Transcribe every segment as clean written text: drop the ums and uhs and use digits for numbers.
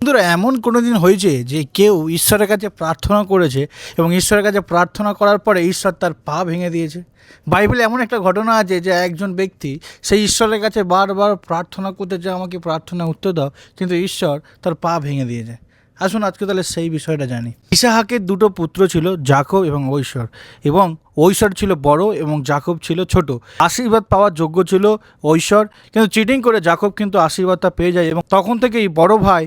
বন্ধুরা, এমন কোনো দিন হয়েছে যে কেউ ঈশ্বরের কাছে প্রার্থনা করেছে এবং ঈশ্বরের কাছে প্রার্থনা করার পরে ঈশ্বর তার পা ভেঙে দিয়েছে? বাইবেলে এমন একটা ঘটনা আছে যে একজন ব্যক্তি সেই ঈশ্বরের কাছে বারবার প্রার্থনা করতে যে আমাকে প্রার্থনা উত্তর দাও, কিন্তু ঈশ্বর তার পা ভেঙে দিয়েছে। আসুন আজকে তাহলে সেই বিষয়টা জানি। ইসাহাকের দুটো পুত্র ছিল, জাকব এবং ঐশ্বর, এবং ঐশ্বর ছিল বড় এবং জাকব ছিল ছোট। আশীর্বাদ পাওয়ার যোগ্য ছিল ঐশ্বর, কিন্তু চিটিং করে জাকব কিন্তু আশীর্বাদটা পেয়ে যায়, এবং তখন থেকেই বড় ভাই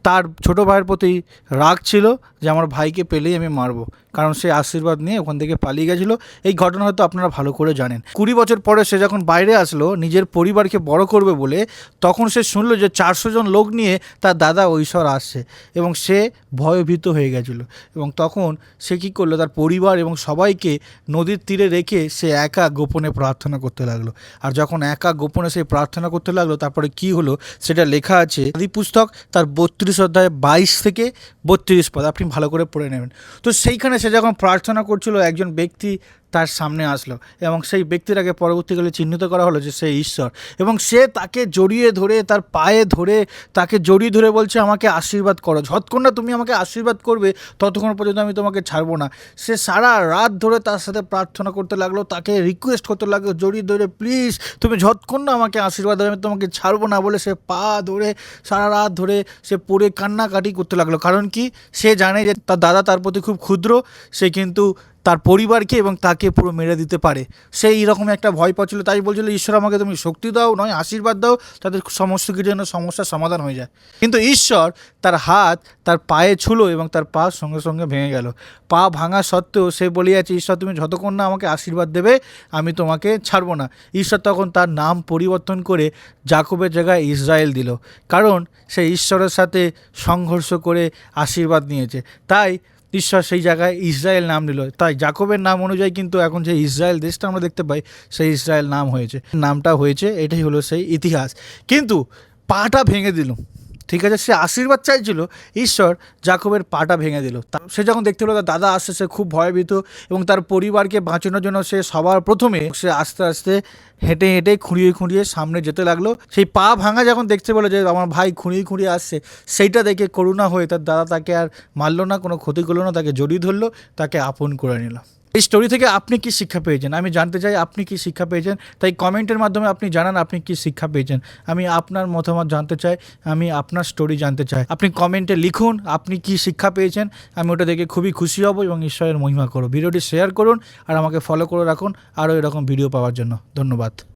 তার ছোট ভাইয়ের প্রতি রাগ ছিল যে আমার ভাইকে পেলেই আমি মারবো, কারণ সে আশীর্বাদ নিয়ে ওখান থেকে পালিয়ে গেছিলো। এই ঘটনা হয়তো আপনারা ভালো করে জানেন। 20 বছর পরে সে যখন বাইরে আসলো নিজের পরিবারকে বড় করবে বলে, তখন সে শুনলো যে 400 জন লোক নিয়ে তার দাদা ঐশ্বর আসছে, এবং সে ভয়ভীত হয়ে গেছিলো। এবং তখন সে কী করলো, তার পরিবার এবং সবাইকে নদীর তীরে রেখে সে একা গোপনে প্রার্থনা করতে লাগলো। আর যখন একা গোপনে সে প্রার্থনা করতে লাগলো, তারপরে কি হলো সেটা লেখা আছে আদি পুস্তক তার 32 অধ্যায় 22 থেকে 32 পদ, আপনি ভালো করে পড়ে নেবেন। তো সেইখানে সে যখন প্রার্থনা করছিল, একজন ব্যক্তি তার সামনে আসলো, এবং সেই ব্যক্তিটাকে পরবর্তীকালে চিহ্নিত করা হলো যে সে ঈশ্বর। এবং সে তাকে জড়িয়ে ধরে, তার পায়ে ধরে, তাকে জড়িয়ে ধরে বলছে আমাকে আশীর্বাদ করো, যতক্ষণ না তুমি আমাকে আশীর্বাদ করবে ততক্ষণ পর্যন্ত আমি তোমাকে ছাড়বো না। সে সারা রাত ধরে তার সাথে প্রার্থনা করতে লাগলো, তাকে রিকোয়েস্ট করতে লাগলো জড়িয়ে ধরে, প্লিজ তুমি যতক্ষণ না আমাকে আশীর্বাদ দেবে আমি তোমাকে ছাড়বো না বলে সে পা ধরে সারা রাত ধরে সে পড়ে কান্নাকাটি করতে লাগলো। কারণ কি, সে জানে যে তার দাদা তার প্রতি খুব ক্ষুদ্র, সে কিন্তু তার পরিবারকে এবং তাকে পুরো মেরে দিতে পারে। সেই রকম একটা ভয় পাচ্ছিল, তাই বলছিল ঈশ্বর আমাকে তুমি শক্তি দাও, নয় আশীর্বাদ দাও, তাদের সমস্ত কিছু যেন সমস্যার সমাধান হয়ে যায়। কিন্তু ঈশ্বর তার হাত তার পায়ে ছুলো এবং তার পা সঙ্গে সঙ্গে ভেঙে গেল। পা ভাঙা সত্ত্বেও সে বলে যাচ্ছে ঈশ্বর তুমি যতক্ষণ না আমাকে আশীর্বাদ দেবে আমি তোমাকে ছাড়বো না। ঈশ্বর তখন তার নাম পরিবর্তন করে জাকবের জায়গায় ইসরায়েল দিল, কারণ সে ঈশ্বরের সাথে সংঘর্ষ করে আশীর্বাদ নিয়েছে। তাই ঈশ্বর সেই জায়গায় ইসরায়েল নাম নিল। তাই জাকবের নাম অনুযায়ী কিন্তু এখন যে ইসরায়েল দেশটা আমরা দেখতে পাই, সেই ইসরায়েল নাম হয়েছে, নামটা হয়েছে, এটাই হলো সেই ইতিহাস। কিন্তু পাটা ভেঙে দিল, ঠিক আছে, সে আশীর্বাদ চাইছিল, ঈশ্বর জাকবের পাটা ভেঙে দিল। সে যখন দেখতে পেলো তার দাদা আসছে, সে খুব ভয়ভীত, এবং তার পরিবারকে বাঁচানোর জন্য সে সবার প্রথমে সে আস্তে আস্তে হেঁটে হেঁটে খুঁড়িয়ে খুঁড়িয়ে সামনে যেতে লাগলো। সেই পা ভাঙা যখন দেখতে পেলো যে আমার ভাই খুঁড়িয়ে খুঁড়িয়ে আসছে, সেইটা দেখে করুণা হয়ে তার দাদা তাকে আর মারলো না, কোনো ক্ষতি করলো না, তাকে জড়িয়ে ধরলো, তাকে আপন করে নিল। এই স্টোরি থেকে আপনি কি শিক্ষা পেয়েছেন আমি জানতে চাই, আপনি কি শিক্ষা পেয়েছেন? তাই কমেন্টের মাধ্যমে আপনি জানান আপনি কি শিক্ষা পেয়েছেন। আমি আপনার মতামত জানতে চাই, আমি আপনার স্টোরি জানতে চাই। আপনি কমেন্টে লিখুন আপনি কি শিক্ষা পেয়েছেন, আমি ওটা দেখে খুবই খুশি হব এবং ঈশ্বরের মহিমা করব। ভিডিওটি শেয়ার করুন আর আমাকে ফলো করে রাখুন আরও এরকম ভিডিও পাওয়ার জন্য। ধন্যবাদ।